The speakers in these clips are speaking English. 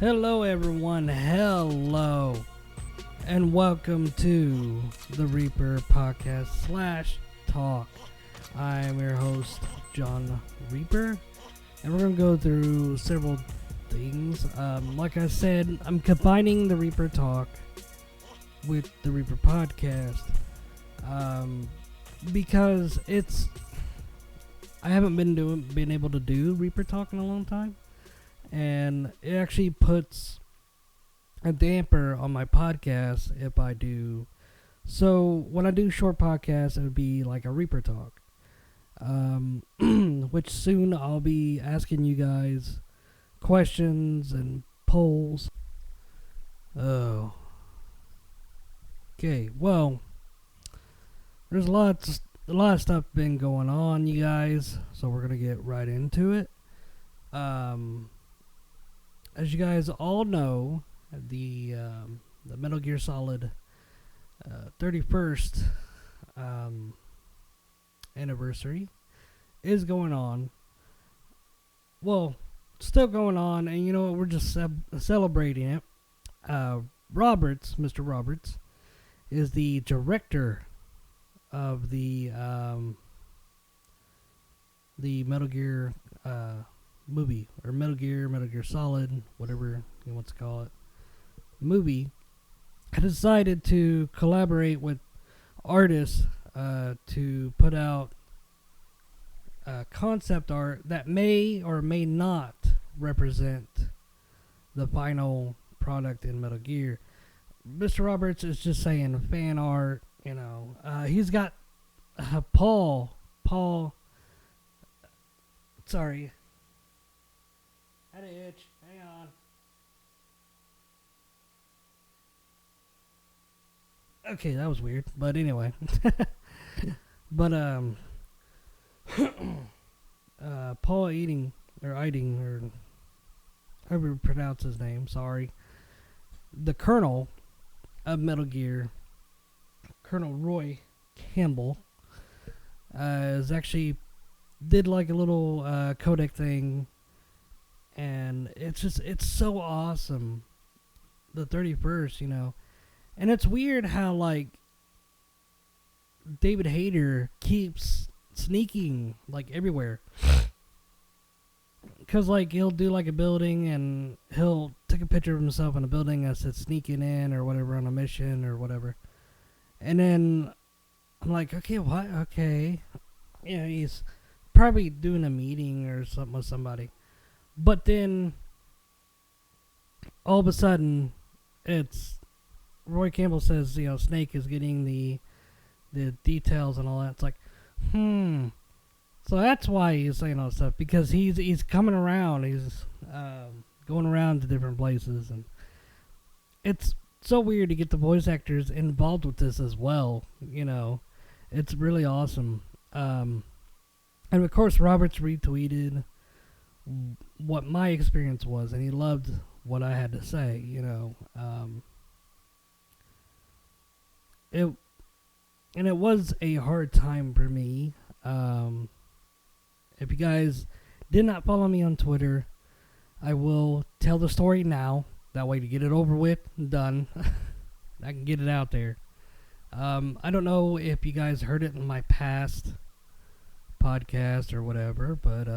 Hello, everyone. Hello. And welcome to the Reaper Podcast / Talk. I am your host, John Reaper. And we're going to go through several things. Like I said, I'm combining the Reaper Talk with the Reaper Podcast. Because I haven't been able to do Reaper Talk in a long time. And it actually puts a damper on my podcast if I do. So when I do short podcasts, it would be like a Reaper Talk, which soon I'll be asking you guys questions and polls. Oh, okay. Well, there's a lot of stuff been going on, you guys. So we're gonna get right into it. As you guys all know, the Metal Gear Solid 31st anniversary is going on. Well, still going on, and you know what? We're just celebrating it. Mr. Roberts, is the director of the Metal Gear movie, or Metal Gear Solid, whatever you want to call it, movie. I decided to collaborate with artists to put out concept art that may or may not represent the final product in Metal Gear. Mr. Roberts is just saying fan art, you know. He's got Paul, sorry, had an itch. Hang on. Okay, that was weird. But anyway. But Paul Eating or however you pronounce his name, sorry. The Colonel of Metal Gear, Colonel Roy Campbell, is actually did like a little codec thing. And it's so awesome. The 31st, you know. And it's weird how, like, David Hayter keeps sneaking, like, everywhere. Because, like, he'll do, like, a building and he'll take a picture of himself in a building that says sneaking in or whatever on a mission or whatever. And then I'm like, okay, what? Okay. You know, he's probably doing a meeting or something with somebody. But then, all of a sudden, it's Roy Campbell says, you know, Snake is getting the details and all that. It's like, So that's why he's saying all this stuff, because he's coming around. He's going around to different places, and it's so weird to get the voice actors involved with this as well. You know, it's really awesome. And of course, Roberts retweeted what my experience was, and he loved what I had to say, you know. It was a hard time for me. If you guys did not follow me on Twitter, I will tell the story now. That way to get it over with and done. I can get it out there. I don't know if you guys heard it in my past podcast or whatever, but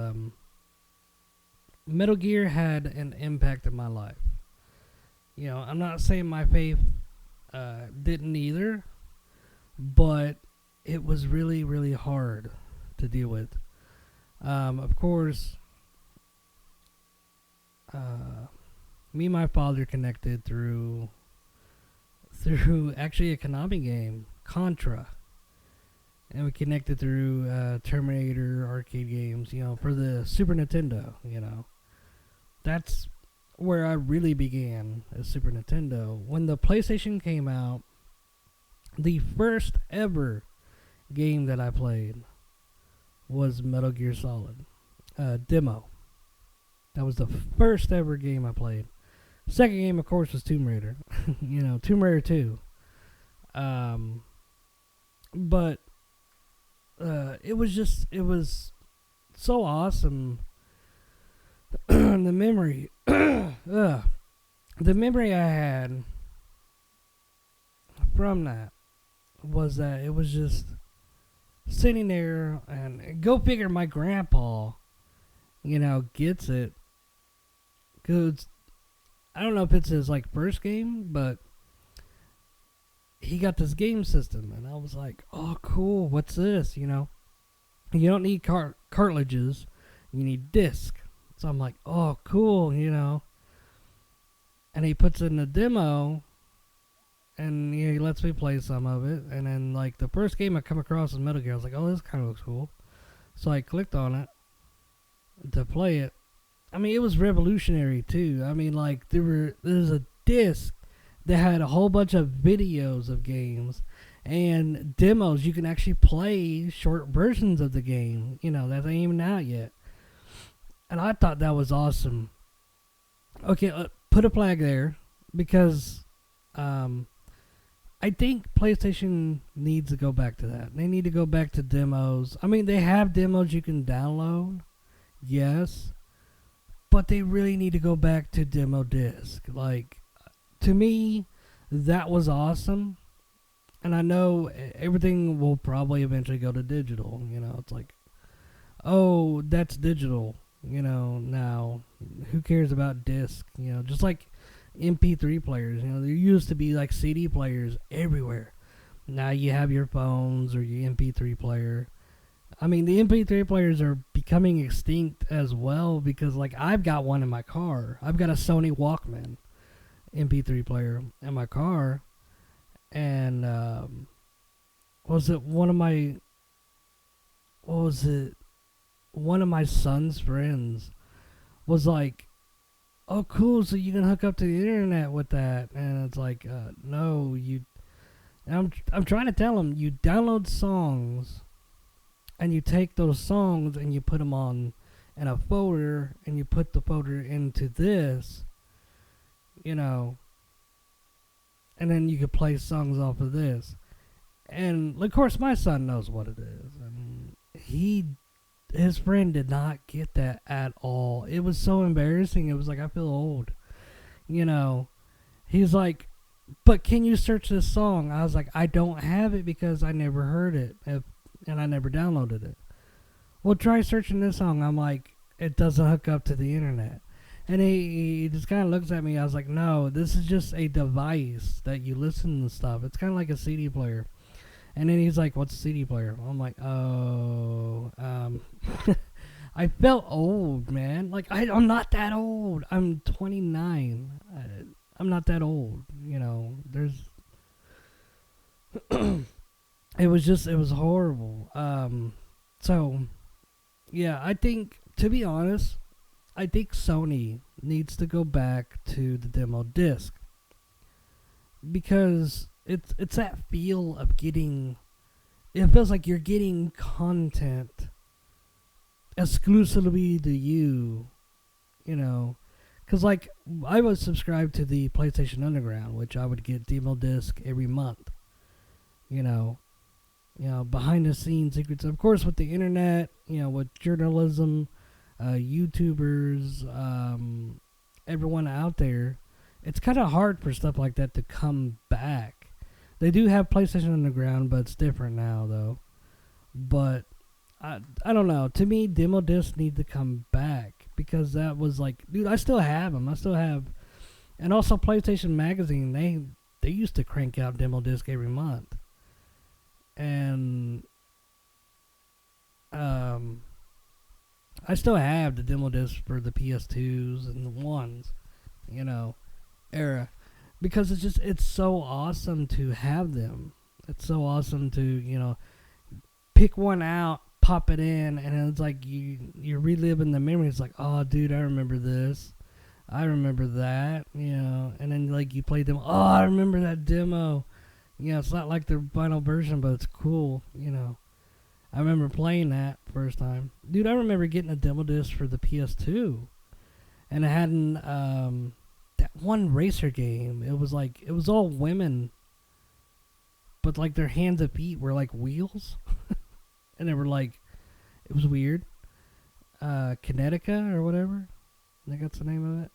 Metal Gear had an impact in my life. You know, I'm not saying my faith didn't either, but it was really, really hard to deal with. Of course, me and my father connected through actually a Konami game, Contra. And we connected through Terminator arcade games, you know, for the Super Nintendo, you know. That's where I really began as Super Nintendo. When the PlayStation came out, the first ever game that I played was Metal Gear Solid demo. That was the first ever game I played. Second game, of course, was Tomb Raider. You know, Tomb Raider 2. But it was so awesome. The memory. the memory I had from that was that it was just sitting there, and go figure, my grandpa, gets it. Cause I don't know if it's his like first game, but he got this game system, and I was like, oh, cool, what's this? You don't need cartridges, you need disc. So I'm like, oh, cool. And he puts in the demo, and he lets me play some of it. And then, like, the first game I come across is Metal Gear. I was like, oh, this kind of looks cool. So I clicked on it to play it. I mean, it was revolutionary, too. I mean, like, there's a disc that had a whole bunch of videos of games and demos. You can actually play short versions of the game, that ain't even out yet. And I thought that was awesome. Okay, put a flag there, because I think PlayStation needs to go back to that. They need to go back to demos. I mean, they have demos you can download, yes, but they really need to go back to demo disc. Like, to me, that was awesome. And I know everything will probably eventually go to digital. It's like, oh, that's digital. Now, who cares about disc? Just like MP3 players. There used to be like CD players everywhere. Now you have your phones or your MP3 player. I mean, the MP3 players are becoming extinct as well, because like I've got one in my car. I've got a Sony Walkman MP3 player in my car, and was it one of my son's friends was like, oh, cool, so you can hook up to the internet with that. And it's like, no, I'm trying to tell him, you download songs, and you take those songs and you put them on in a folder, and you put the folder into this, and then you could play songs off of this. And of course my son knows what it is, and his friend did not get that at all. It was so embarrassing. It was like, I feel old. He's like, but can you search this song? I was like, I don't have it because I never heard it, and I never downloaded it. Well, try searching this song. I'm like, it doesn't hook up to the internet. And he just kind of looks at me. I was like, no, this is just a device that you listen to stuff. It's kind of like a CD player. And then he's like, what's a CD player? I'm like, oh, I felt old, man. Like, I'm not that old. I'm 29. I'm not that old. It was horrible. So, yeah, I think, to be honest, I think Sony needs to go back to the demo disc, because it's that feel of getting. It feels like you're getting content exclusively to you, because like I was subscribed to the PlayStation Underground, which I would get demo disc every month. Behind the scenes secrets, of course, with the internet, with journalism, YouTubers, everyone out there. It's kind of hard for stuff like that to come back. They do have PlayStation Underground, but it's different now, though. But I don't know. To me, demo discs need to come back, because that was like, dude, I still have them. I still have, and also PlayStation Magazine. They used to crank out demo disc every month, and I still have the demo disc for the PS2s and the ones, era. Because it's so awesome to have them. It's so awesome to, pick one out, pop it in, and it's like you're reliving the memory. It's like, oh, dude, I remember this. I remember that, and then like you play them. Oh, I remember that demo. It's not like the final version, but it's cool, I remember playing that first time. Dude, I remember getting a demo disc for the PS2, and it had that one racer game. It was all women, but like their hands and feet were like wheels, and they were like, it was weird. Kinetica or whatever, I think that's the name of it.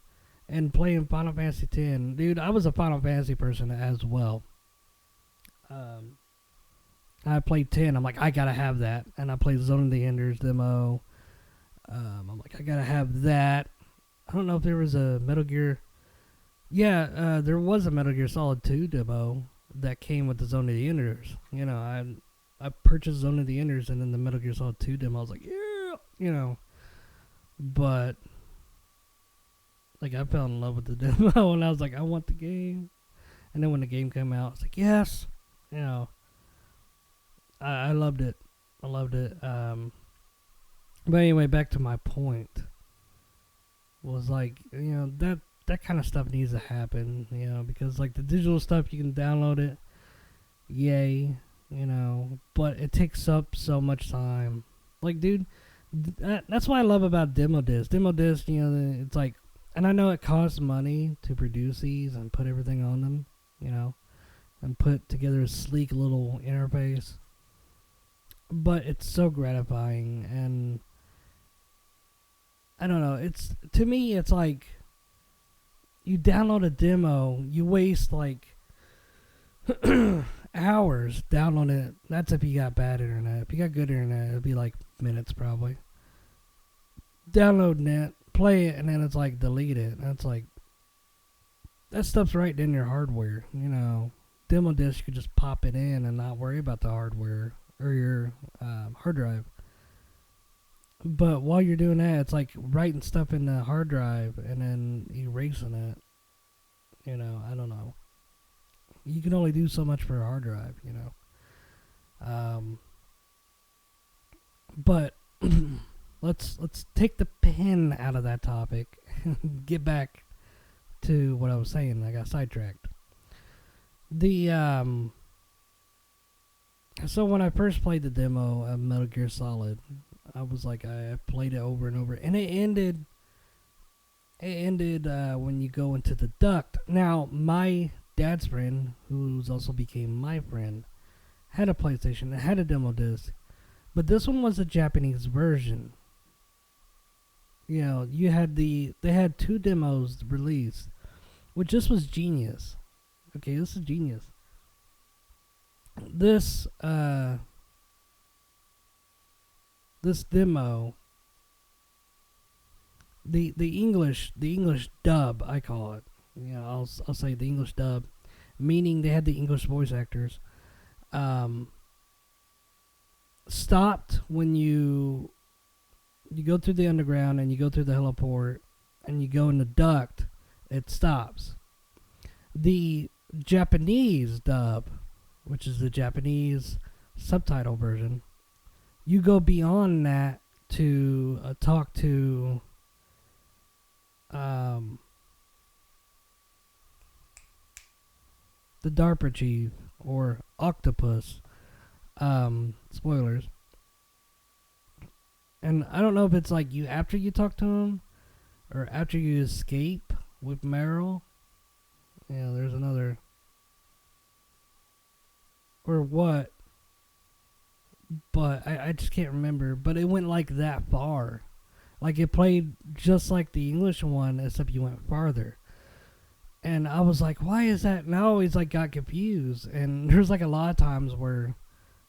and playing Final Fantasy X. Dude, I was a Final Fantasy person as well. Um, I played 10. I'm like, I gotta have that. And I played Zone of the Enders demo. I'm like, I gotta have that. I don't know if there was a Metal Gear. Yeah, there was a Metal Gear Solid 2 demo that came with the Zone of the Enders. I purchased Zone of the Enders, and then the Metal Gear Solid 2 demo, I was like, yeah, But, like, I fell in love with the demo, and I was like, I want the game. And then when the game came out, I was like, yes. I loved it. I loved it. But anyway, back to my point. Was like, that kind of stuff needs to happen, because like the digital stuff, you can download it, yay, but it takes up so much time. Like, dude, that's what I love about demo disc. Demo disc, it's like, and I know it costs money to produce these and put everything on them, and put together a sleek little interface, but it's so gratifying. And I don't know, to me, it's like, you download a demo, you waste like hours downloading it. That's if you got bad internet. If you got good internet, it'd be like minutes probably. Downloading it, play it, and then it's like delete it. That's like, that stuff's right in your hardware. Demo disc, you could just pop it in and not worry about the hardware or your hard drive. But while you're doing that, it's like writing stuff in the hard drive and then erasing it. I don't know. You can only do so much for a hard drive, But let's take the pen out of that topic. Get back to what I was saying. I got sidetracked. So when I first played the demo of Metal Gear Solid, I was like, I played it over and over, and it ended when you go into the duct. Now, my dad's friend, who's also became my friend, had a PlayStation. It had a demo disc, but this one was a Japanese version. They had 2 demos released, which this was genius. Okay, this is genius. This demo, the English dub, I call it. I'll say the English dub, meaning they had the English voice actors. Stopped when you go through the underground and you go through the heliport and you go in the duct. It stops. The Japanese dub, which is the Japanese subtitle version, you go beyond that to talk to the DARPA chief, or Octopus. Spoilers. And I don't know if it's like you after you talk to him or after you escape with Meryl. There's another. Or what. But I just can't remember. But it went like that far. Like it played just like the English one, except you went farther. And I was like, why is that? And I always like got confused. And there's like a lot of times where,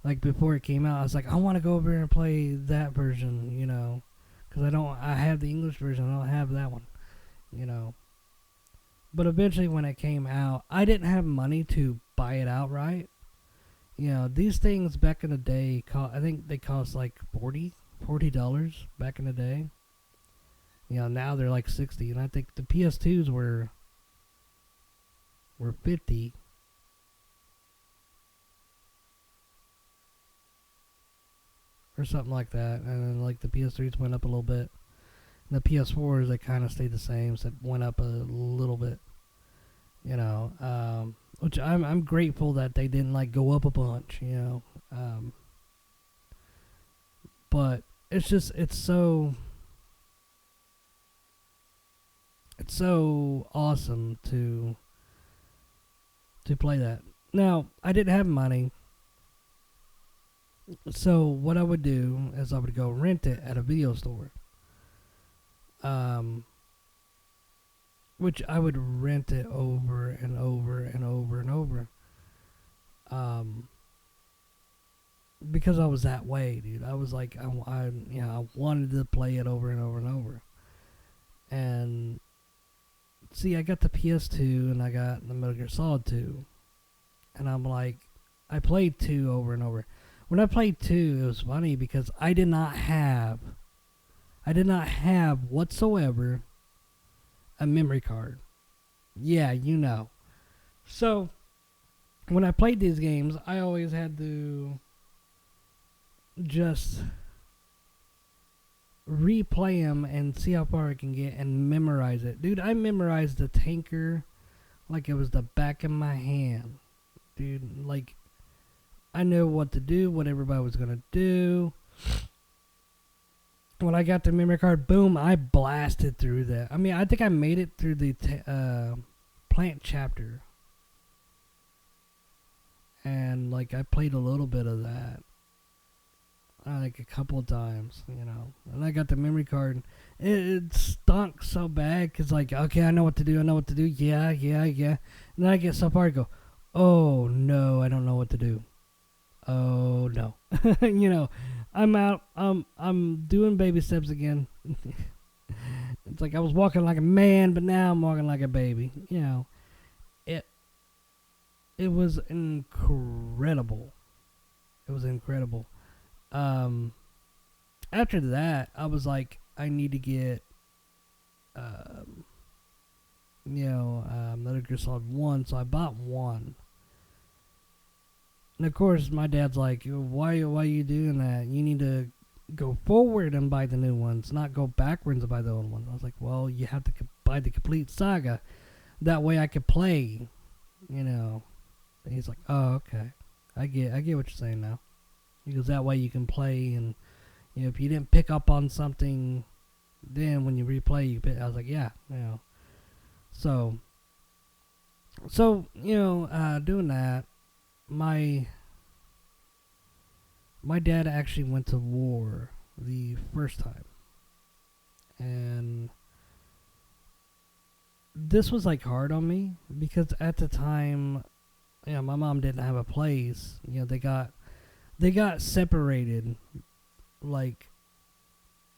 like before it came out, I was like, I want to go over and play that version, because I have the English version, I don't have that one, But eventually when it came out, I didn't have money to buy it outright. These things back in the day, I think they cost like $40 back in the day. Now they're like 60, and I think the PS2s were 50. Or something like that, and then like the PS3s went up a little bit. And the PS4s, they kind of stayed the same, so it went up a little bit. Which I'm grateful that they didn't like go up a bunch. But it's so awesome to play that. Now, I didn't have money. So what I would do is I would go rent it at a video store. which I would rent it over and over and over and over. Um, because I was that way, dude. I was like, I wanted to play it over and over and over. And see, I got the PS2 and I got the Metal Gear Solid 2, and I'm like, I played 2 over and over. When I played 2, it was funny because I did not have whatsoever a memory card. Yeah, you know. So when I played these games, I always had to just replay them and see how far I can get and memorize it. Dude, I memorized the tanker like it was the back of my hand. Dude, like, I knew what to do, what everybody was going to do. When I got the memory card, boom, I blasted through that. I mean, I think I made it through the plant chapter. And, like, I played a little bit of that. Like, a couple of times, you know. And I got the memory card. It stunk so bad, because, like, okay, I know what to do, Yeah. And then I get so far, I go, oh, no, I don't know what to do. Oh, no. You know, I'm out. I'm doing baby steps again. It's like I was walking like a man, but now I'm walking like a baby. You know, it was incredible. It was incredible. After that, I was like, I need to get, Metal Gear Solid 1, so I bought 1. And of course, my dad's like, why are you doing that? You need to go forward and buy the new ones, not go backwards and buy the old ones. I was like, well, you have to buy the complete saga. That way I could play, you know. And he's like, oh, okay. I get what you're saying now. Because that way you can play, and, you know, if you didn't pick up on something, then when you replay, I was like, yeah, you know. So, you know, doing that, my dad actually went to war the first time, and this was like hard on me because at the time, you know, my mom didn't have a place. You know, they got separated, like,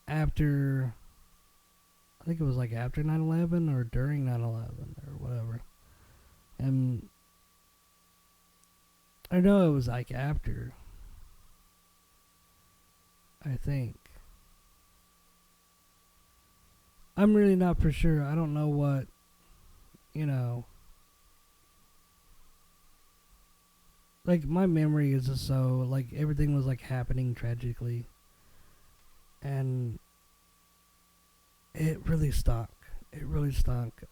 after, I think it was like after 9/11 or during 9/11 or whatever, and I know it was like after, I think. I'm really not for sure. I don't know what, you know. Like, my memory is just so, like, everything was, like, happening tragically. And it really stunk. It really stunk.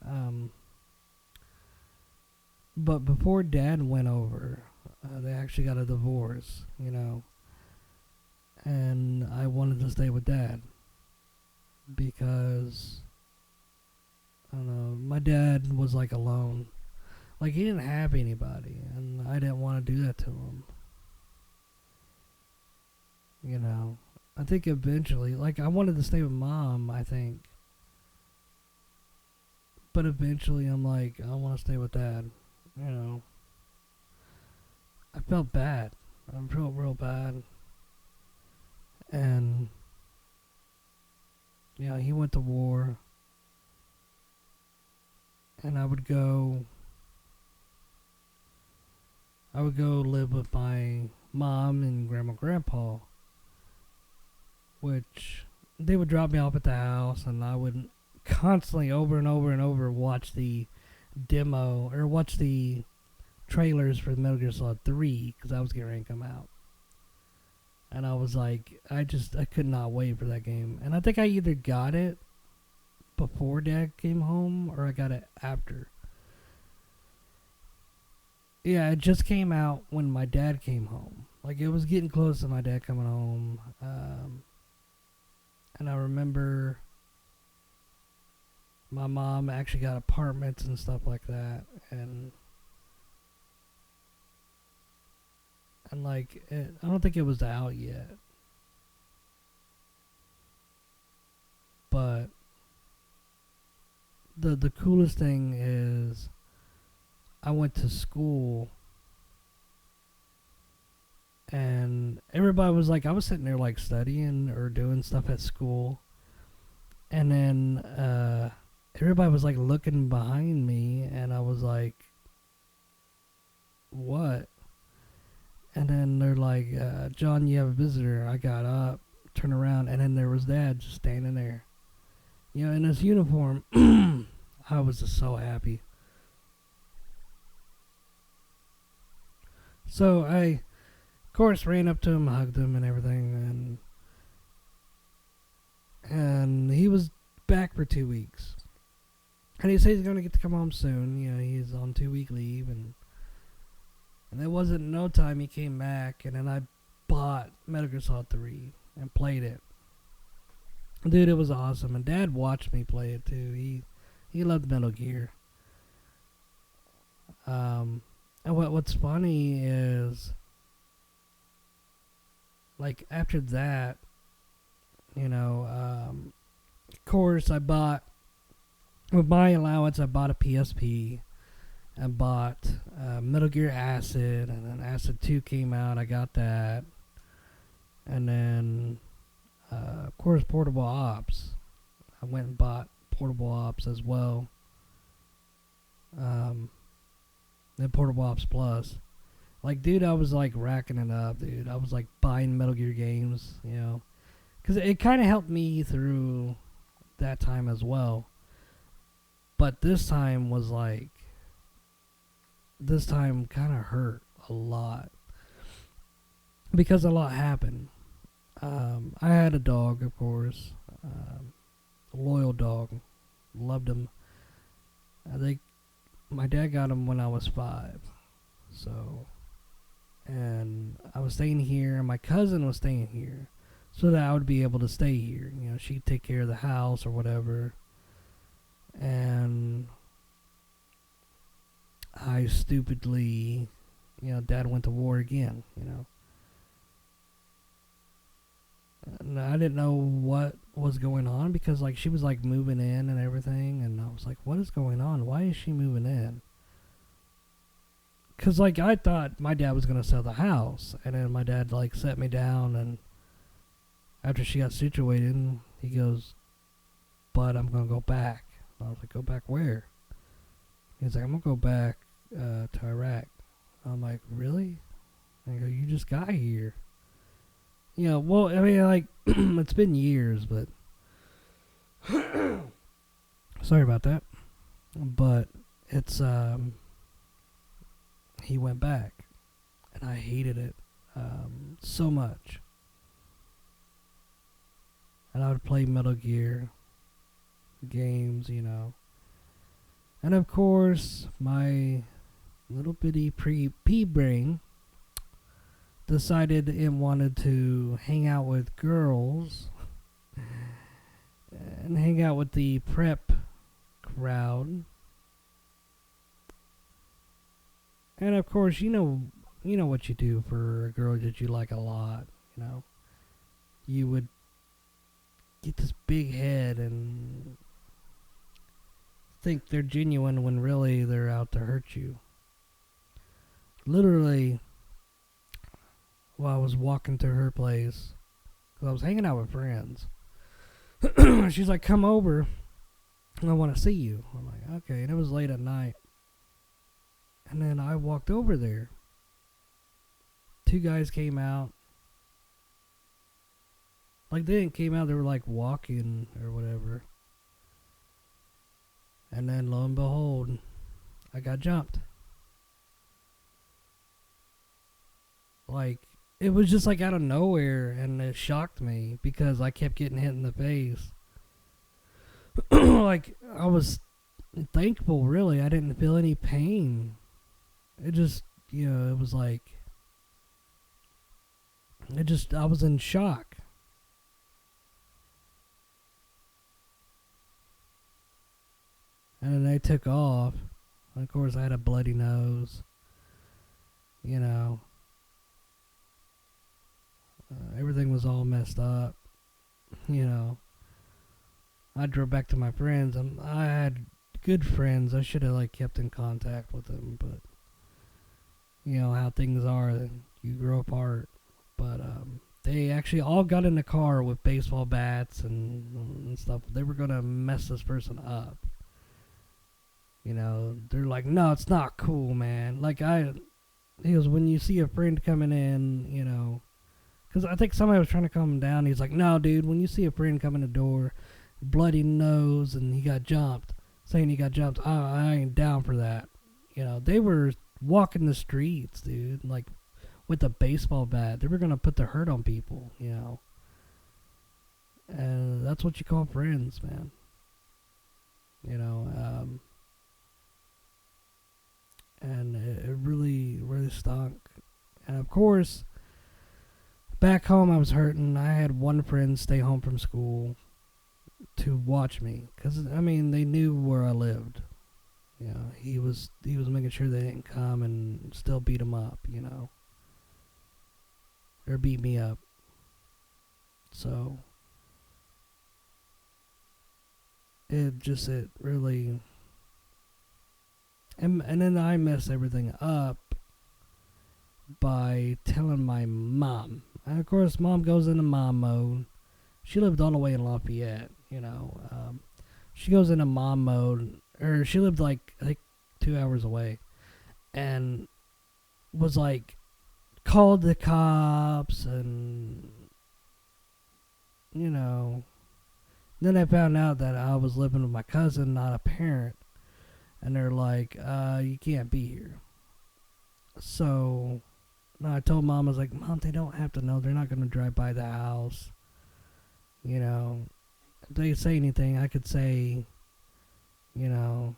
But before Dad went over, they actually got a divorce, you know. And I wanted to stay with Dad because, I don't know, my dad was, like, alone. Like, he didn't have anybody, and I didn't want to do that to him. You know, I think eventually, like, I wanted to stay with Mom, I think. But eventually, I'm like, I want to stay with Dad. You know, I felt bad. I felt real bad. And, you know, he went to war. And I would go live with my mom and grandma and grandpa, which they would drop me off at the house, and I would constantly over and over and over watch the demo or watch the trailers for Metal Gear Solid 3 because I was getting ready to come out. And I was like, I could not wait for that game. And I think I either got it before Dad came home or I got it after. Yeah, it just came out when my dad came home. Like, it was getting close to my dad coming home. And I remember my mom actually got apartments and stuff like that. And like, I don't think it was out yet. But the coolest thing is I went to school and everybody was like, I was sitting there like studying or doing stuff at school, and then everybody was like looking behind me, and I was like, what? And then they're like, John, you have a visitor. I got up, turned around, and then there was Dad just standing there, you know, in his uniform. I was just so happy. So I, of course, ran up to him, hugged him, and everything, and he was back for 2 weeks. And he said he's gonna get to come home soon. You know, he's on 2 week leave, and it wasn't no time he came back, and then I bought Metal Gear Solid 3 and played it. Dude, it was awesome, and Dad watched me play it too. He loved Metal Gear. And what's funny is, like, after that, you know, of course, I bought, with my allowance, I bought a PSP. I bought Metal Gear Acid, and then Acid 2 came out. I got that. And then, of course, Portable Ops. I went and bought Portable Ops as well. Then Portable Ops Plus. Like, dude, I was like racking it up, dude. I was like buying Metal Gear games, you know. Because it kind of helped me through that time as well. But this time was like, this time kind of hurt a lot. Because a lot happened. I had a dog, of course. A loyal dog. Loved him. My dad got him when I was 5. So, and I was staying here, and my cousin was staying here. So that I would be able to stay here. You know, she'd take care of the house or whatever. And I stupidly, you know, Dad went to war again, you know. And I didn't know what was going on because, like, she was, like, moving in and everything. And I was like, what is going on? Why is she moving in? Because, like, I thought my dad was going to sell the house. And then my dad, like, set me down. And after she got situated, he goes, but I'm going to go back. And I was like, go back where? He's like, I'm going to go back to Iraq. I'm like, really? And I go, you just got here. You know, well, I mean, like, it's been years, but sorry about that. But it's, he went back, and I hated it so much. And I would play Metal Gear games, you know. And of course, my little bitty pea brain decided it wanted to hang out with girls and hang out with the prep crowd. And of course, you know what you do for a girl that you like a lot, you know. You would get this big head and think they're genuine when really they're out to hurt you. Literally, while I was walking to her place, because I was hanging out with friends, she's like, come over, I want to see you. I'm like, okay. And it was late at night. And then I walked over there. 2 guys came out. Like, they didn't came out, they were like walking or whatever. And then lo and behold, I got jumped. Like, it was just like out of nowhere, and it shocked me because I kept getting hit in the face. Like, I was thankful, really. I didn't feel any pain. It just, you know, it was like, I was in shock. And then they took off. And of course, I had a bloody nose. You know. Everything was all messed up. You know. I drove back to my friends, and I had good friends. I should have like kept in contact with them, but you know how things are. You grow apart. But they actually all got in the car with baseball bats and stuff. They were gonna mess this person up. You know, they're like, no, it's not cool, man. He goes, when you see a friend coming in, you know, because I think somebody was trying to calm him down. He's like, no, dude, when you see a friend come in the door, bloody nose, and he got jumped, saying he got jumped, I ain't down for that. You know, they were walking the streets, dude, like with a baseball bat. They were going to put the hurt on people, you know. And that's what you call friends, man. You know, and it really, really stunk. And of course, back home I was hurting. I had one friend stay home from school to watch me, because I mean they knew where I lived. You know, he was making sure they didn't come and still beat him up. You know, or beat me up. So it really, and then I messed everything up by telling my mom. And of course, mom goes into mom mode. She lived all the way in Lafayette, you know. She goes into mom mode, or she lived like, I think, 2 hours away, and was like, called the cops, and, you know. Then I found out that I was living with my cousin, not a parent, and they're like, you can't be here. So I told mom, I was like, Mom, they don't have to know. They're not going to drive by the house. You know, if they say anything, I could say, you know,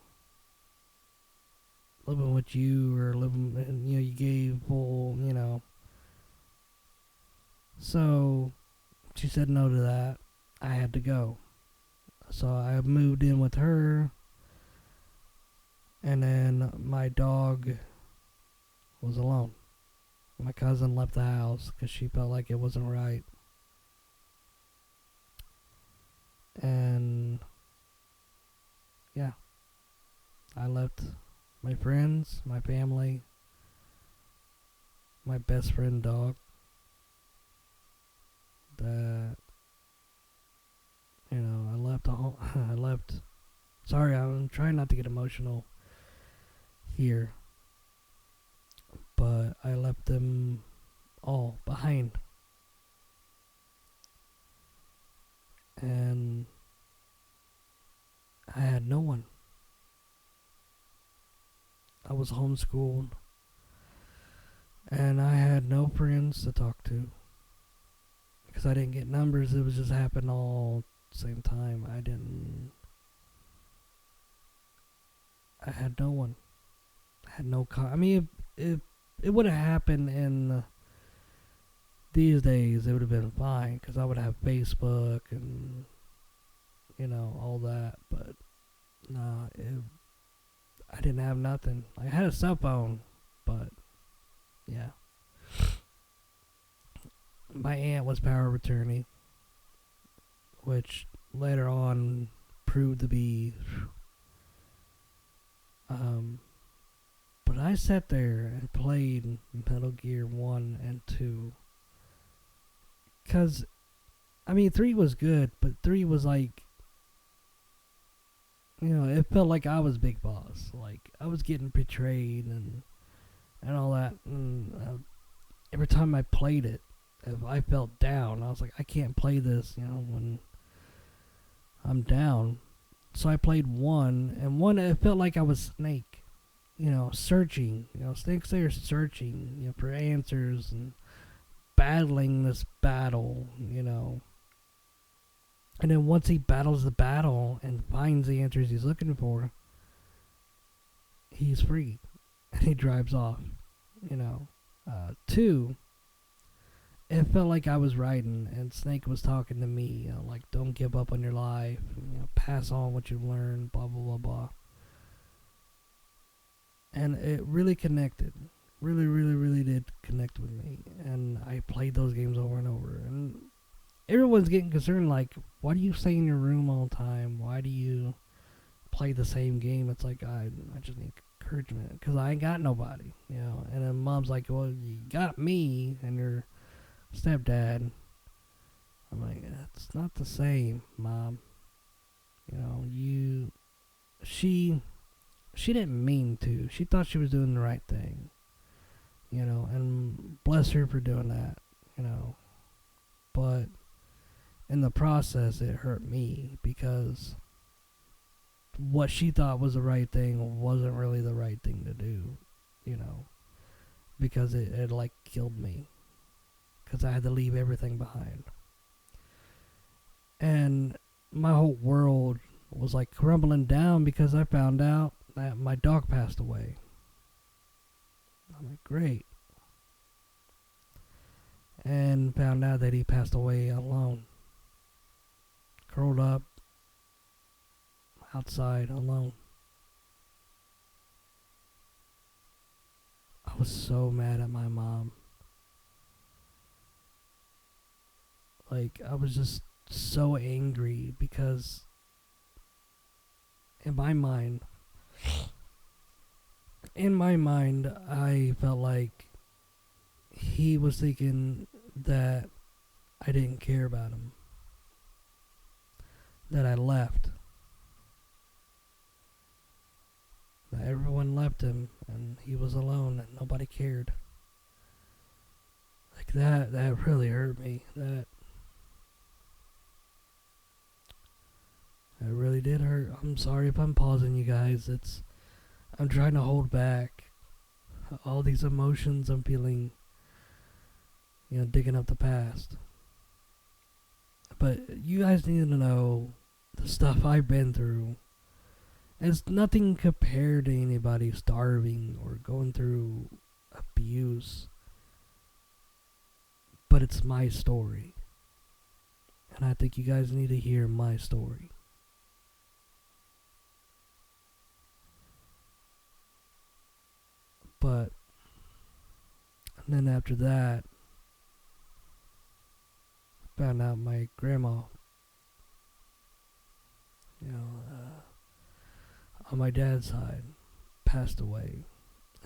living with you, or living, you know, you gave full, you know. So she said no to that. I had to go. So I moved in with her. And then my dog was alone. My cousin left the house because she felt like it wasn't right. And yeah, I left my friends, my family, my best friend dog. That, you know, I left. I left. Sorry, I'm trying not to get emotional here, but I left them all behind. And I had no one. I was homeschooled, and I had no friends to talk to, because I didn't get numbers. It was just happening all at the same time. I had no one. I had no I mean, if it would have happened in these days, it would have been fine, because I would have Facebook and, you know, all that. But no, I didn't have nothing. I had a cell phone, but yeah. My aunt was power of attorney, which later on proved to be. But I sat there and played Metal Gear 1 and 2. Because, I mean, 3 was good, but 3 was like, you know, it felt like I was Big Boss. Like, I was getting betrayed and all that. And every time I played it, if I felt down, I was like, I can't play this, you know, when I'm down. So I played 1, and 1, it felt like I was Snake, you know, searching. You know, Snake's there searching, you know, for answers and battling this battle, you know. And then once he battles the battle and finds the answers he's looking for, he's free. And he drives off, you know. 2, it felt like I was riding and Snake was talking to me, you know, like, don't give up on your life, you know, pass on what you've learned, blah, blah, blah, blah. And it really connected. Really, really, really did connect with me. And I played those games over and over. And everyone's getting concerned, like, why do you stay in your room all the time? Why do you play the same game. It's like I just need encouragement because I ain't got nobody, you know. And then mom's like, well, you got me and your stepdad. I'm like, it's not the same, mom. You know, she didn't mean to. She thought she was doing the right thing, you know, and bless her for doing that, you know. But in the process, it hurt me because what she thought was the right thing wasn't really the right thing to do, you know, because it like killed me because I had to leave everything behind. And my whole world was like crumbling down because I found out that my dog passed away. I'm like, great. And found out that he passed away alone. Curled up outside alone. I was so mad at my mom. Like, I was just so angry because in my mind, I felt like he was thinking that I didn't care about him, that I left, that everyone left him and he was alone and nobody cared. Like that really hurt me. That really did hurt. I'm sorry if I'm pausing, you guys. I'm trying to hold back all these emotions I'm feeling, you know, digging up the past. But you guys need to know the stuff I've been through. It's nothing compared to anybody starving or going through abuse. But it's my story. And I think you guys need to hear my story. But and then after that, I found out my grandma, you know, on my dad's side, passed away.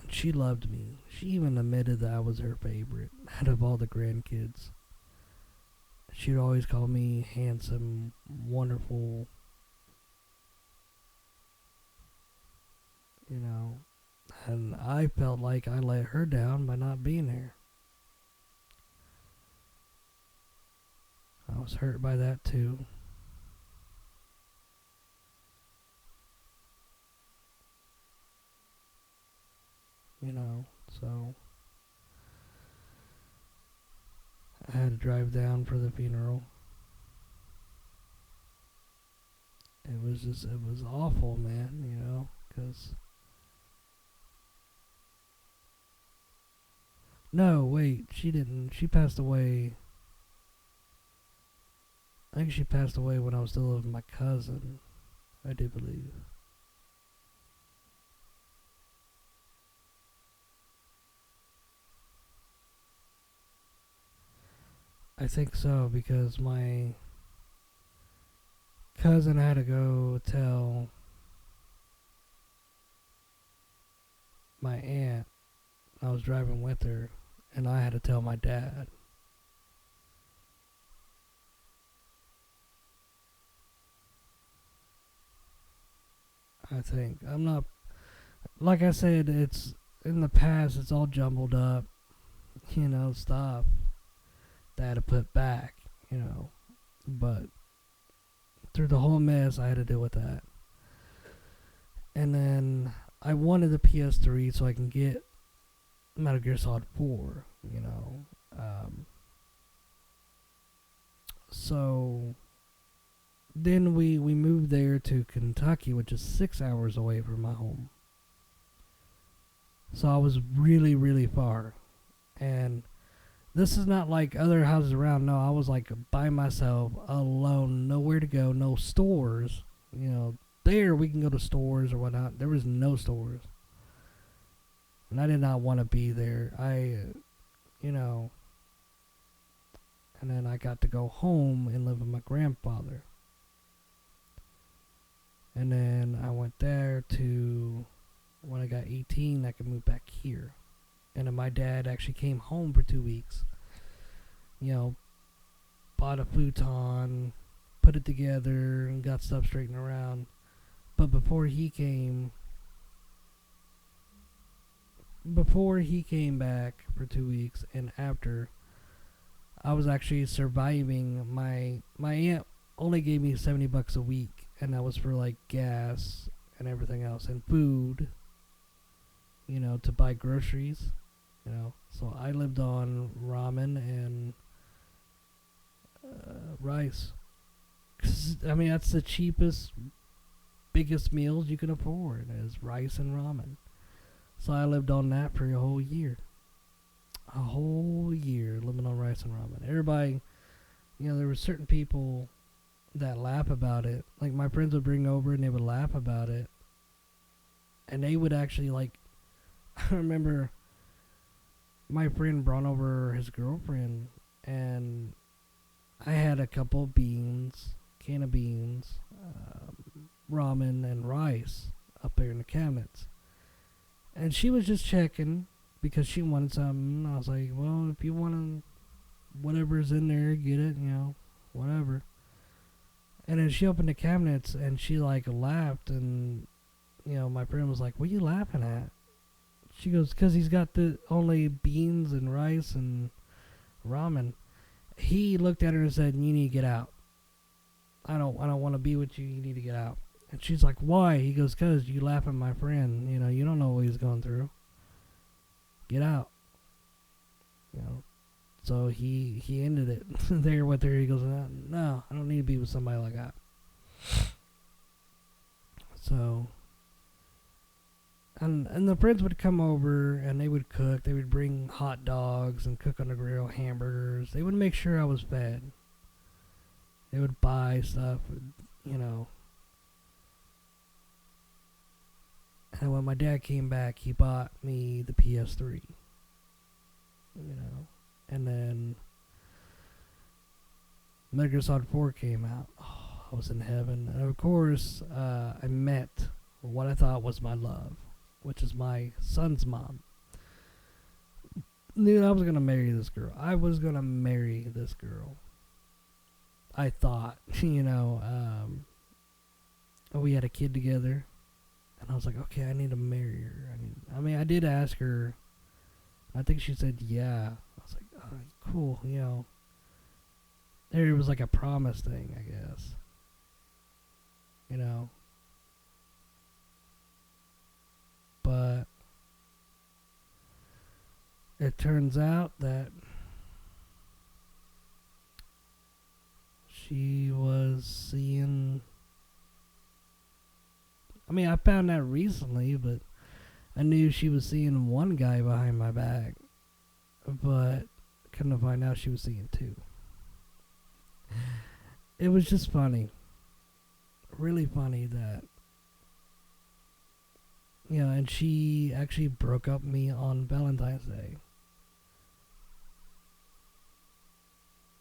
And she loved me. She even admitted that I was her favorite out of all the grandkids. She would always call me handsome, wonderful, you know. And I felt like I let her down by not being there. I was hurt by that too. You know, so I had to drive down for the funeral. It was awful, man, you know, because no, wait, she didn't. She passed away. I think she passed away when I was still with my cousin. I do believe. I think so because my cousin had to go tell my aunt. I was driving with her, and I had to tell my dad. I think. I'm not. Like I said, it's in the past, it's all jumbled up, you know, stuff that I had to put back, you know. But through the whole mess, I had to deal with that. And then I wanted the PS3 so I can get Metal Gear Solid 4, you know. So then we moved there to Kentucky, which is 6 hours away from my home. So I was really, really far. And this is not like other houses around. No, I was like by myself, alone, nowhere to go, no stores. You know, there we can go to stores or whatnot. There was no stores. And I did not want to be there. You know, and then I got to go home and live with my grandfather. And then I went there to, when I got 18, I could move back here. And then my dad actually came home for 2 weeks. You know, bought a futon, put it together, and got stuff straightened around. But before he came back for 2 weeks, and after, I was actually surviving. My aunt only gave me $70 a week, and that was for like gas and everything else and food. You know, to buy groceries. You know, so I lived on ramen and rice. 'Cause, I mean, that's the cheapest, biggest meals you can afford is rice and ramen. So I lived on that for a whole year. A whole year living on rice and ramen. Everybody, you know, there were certain people that laugh about it. Like my friends would bring over and they would laugh about it. And they would actually like, I remember my friend brought over his girlfriend and I had a couple of beans, can of beans, ramen and rice up there in the cabinets. And she was just checking because she wanted something. I was like, well, if you want whatever's in there, get it, you know, whatever. And then she opened the cabinets and she like laughed and, you know, my friend was like, what are you laughing at? She goes, because he's got the only beans and rice and ramen. He looked at her and said, you need to get out. I don't want to be with you. You need to get out. And she's like, why? He goes, because you laugh at my friend. You know, you don't know what he's going through. Get out. You know. So he ended it there with her. He goes, no, I don't need to be with somebody like that. So, and the friends would come over and they would cook. They would bring hot dogs and cook on the grill, hamburgers. They would make sure I was fed. They would buy stuff, you know. And when my dad came back, he bought me the PS3. You know. And then Metal Gear Solid 4 came out. Oh, I was in heaven. And of course, I met what I thought was my love, which is my son's mom. Dude, I was going to marry this girl. I thought, you know, we had a kid together. And I was like, okay, I need to marry her. I did ask her. I think she said, yeah. I was like, oh, cool, you know. There was like a promise thing, I guess. You know. But it turns out that she was seeing... I found out recently, but I knew she was seeing one guy behind my back. But couldn't find out she was seeing two. It was just funny. Really funny that, you know, and she actually broke up with me on Valentine's Day.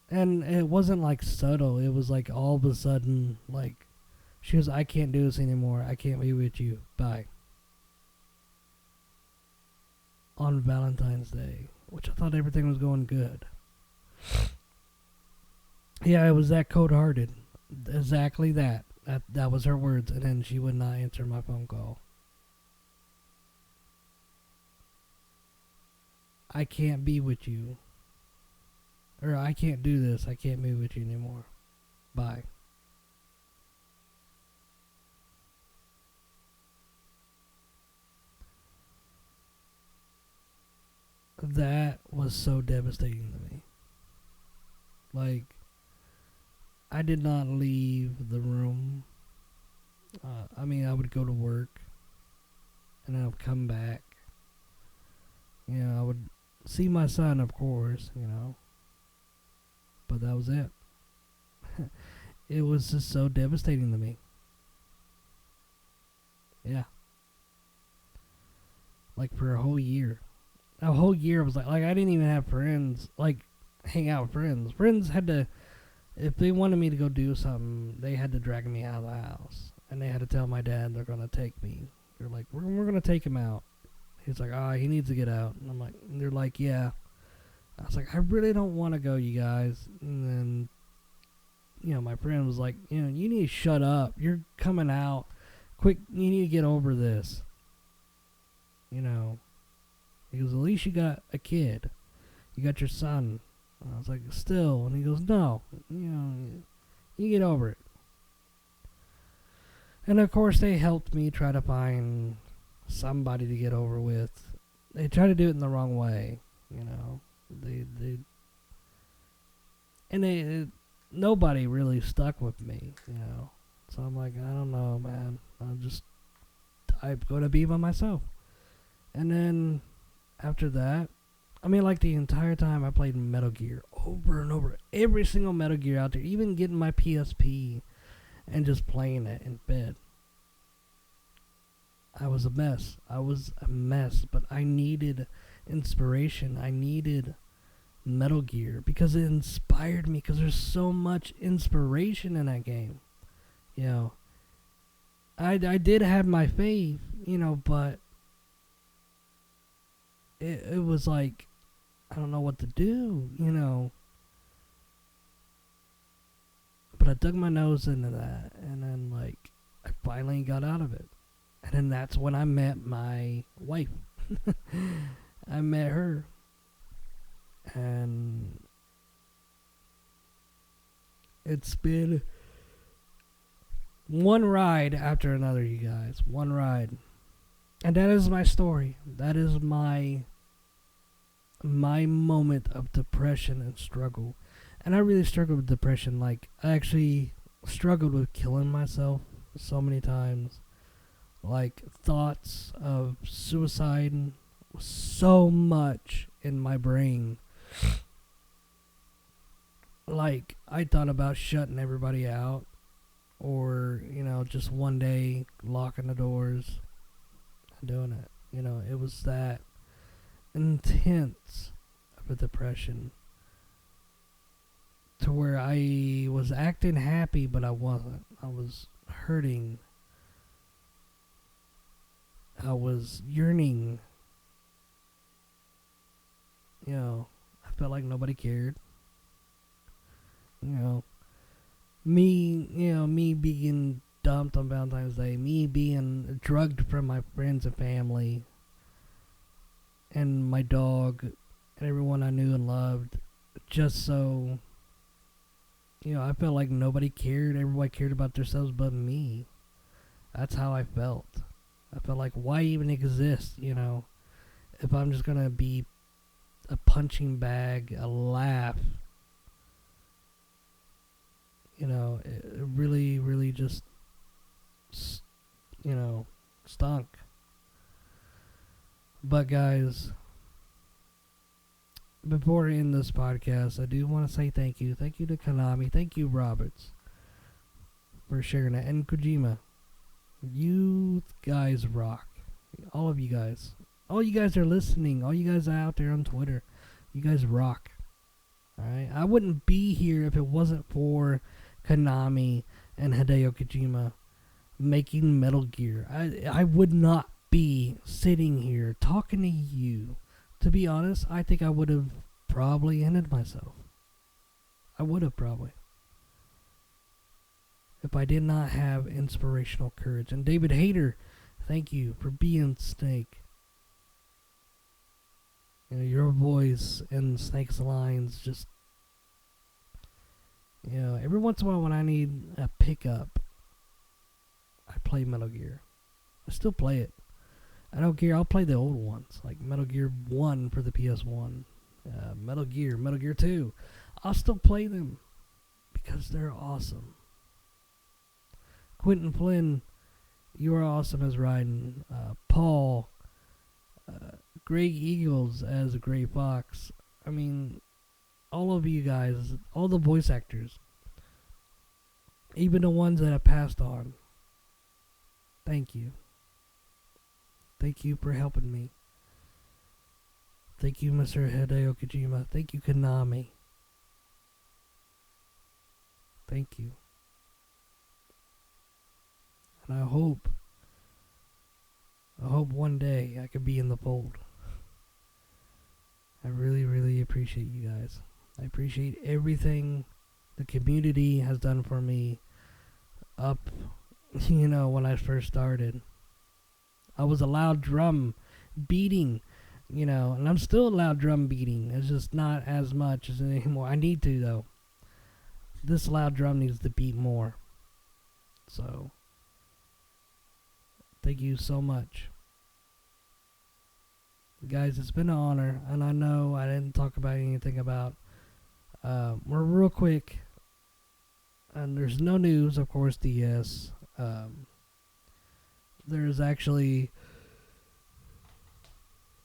And it wasn't like subtle. It was like all of a sudden, like, she was, I can't do this anymore. I can't be with you. Bye. On Valentine's Day, which I thought everything was going good. Yeah, it was that cold-hearted. Exactly that. That was her words, and then she would not answer my phone call. I can't be with you. Or I can't do this. I can't be with you anymore. Bye. That was so devastating to me. Like, I did not leave the room. I would go to work, and I would come back. You know, I would see my son, of course, you know. But that was it. It was just so devastating to me. Yeah. Like, for a whole year. A whole year was like I didn't even have friends, like, hang out with friends. Friends had to, if they wanted me to go do something, they had to drag me out of the house. and they had to tell my dad they're gonna take me. They're like, we're gonna take him out. He's like, he needs to get out. And I'm like, and they're like, yeah. I was like, I really don't want to go, you guys. And then, my friend was like, you need to shut up. You're coming out. Quick, you need to get over this. He goes, at least you got a kid. You got your son. I was like, still. And he goes, no. You get over it. And of course, they helped me try to find somebody to get over with. They try to do it in the wrong way, nobody really stuck with me, So I'm like, I don't know, man. I'm going to be by myself. And then after that, the entire time I played Metal Gear over and over. Every single Metal Gear out there, even getting my PSP and just playing it in bed. I was a mess, but I needed inspiration. I needed Metal Gear because it inspired me, because there's so much inspiration in that game. I did have my faith, but it was like, I don't know what to do, But I dug my nose into that, and then, I finally got out of it. And then that's when I met my wife. I met her. And it's been one ride after another, you guys. One ride. And that is my story. That is my moment of depression and struggle. And I really struggled with depression. I actually struggled with killing myself so many times. Thoughts of suicide was so much in my brain. I thought about shutting everybody out. Or, just one day locking the doors and doing it. It was that intense of a depression. To where I was acting happy, but I wasn't. I was hurting. I was yearning. I felt like nobody cared. Me being dumped on Valentine's Day, me being drugged from my friends and family, and my dog, and everyone I knew and loved, just so, I felt like nobody cared. Everybody cared about themselves but me. That's how I felt. I felt like, why even exist, if I'm just gonna be a punching bag, a laugh. It really, really just, stunk. But guys, before I end this podcast, I do want to say thank you. Thank you to Konami. Thank you, Roberts, for sharing that. And Kojima. You guys rock. All of you guys. All you guys are listening. All you guys out there on Twitter. You guys rock. Alright? I wouldn't be here if it wasn't for Konami and Hideo Kojima making Metal Gear. I would not be sitting here talking to you. To be honest, I think I would have probably ended myself. I would have probably. If I did not have inspirational courage. And David Hayter, thank you for being Snake. Your voice and Snake's lines just, every once in a while when I need a pickup, I play Metal Gear. I still play it. I don't care. I'll play the old ones, like Metal Gear 1 for the PS1, Metal Gear 2. I'll still play them because they're awesome. Quentin Flynn, you are awesome as Raiden. Paul, Greg Eagles as Gray Fox. All of you guys, all the voice actors, even the ones that have passed on. Thank you. Thank you for helping me. Thank you, Mr. Hideo Kojima. Thank you, Konami. Thank you. And I hope one day I could be in the fold. I really, really appreciate you guys. I appreciate everything the community has done for me up, when I first started. I was a loud drum beating, and I'm still a loud drum beating. It's just not as much as anymore. I need to, though. This loud drum needs to beat more. So, thank you so much. Guys, it's been an honor, and I know I didn't talk about anything about, we're real quick, and there's no news, of course, DS. There's actually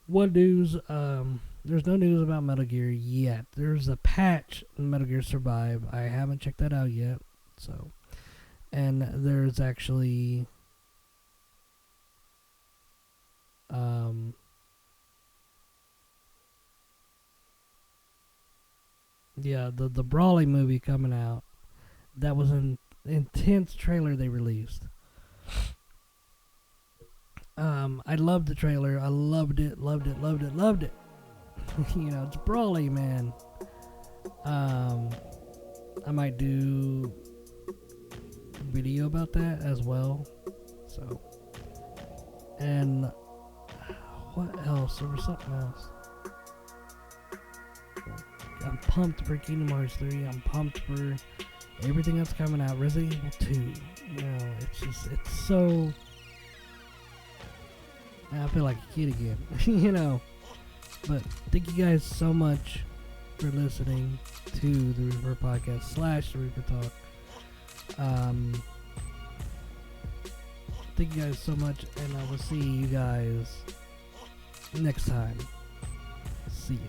one news, there's no news about Metal Gear yet. There's a patch in Metal Gear Survive. I haven't checked that out yet, so, and there's actually, yeah, the Brawley movie coming out. That was an intense trailer they released. I loved the trailer. I loved it. It's Brawley, man. I might do a video about that as well. So, and what else? There was something else. I'm pumped for Kingdom Hearts 3. I'm pumped for everything that's coming out. Resident Evil 2. It's so... I feel like a kid again. But thank you guys so much for listening to the Reaper Podcast / the Reaper Talk. Thank you guys so much, and I will see you guys next time. See ya.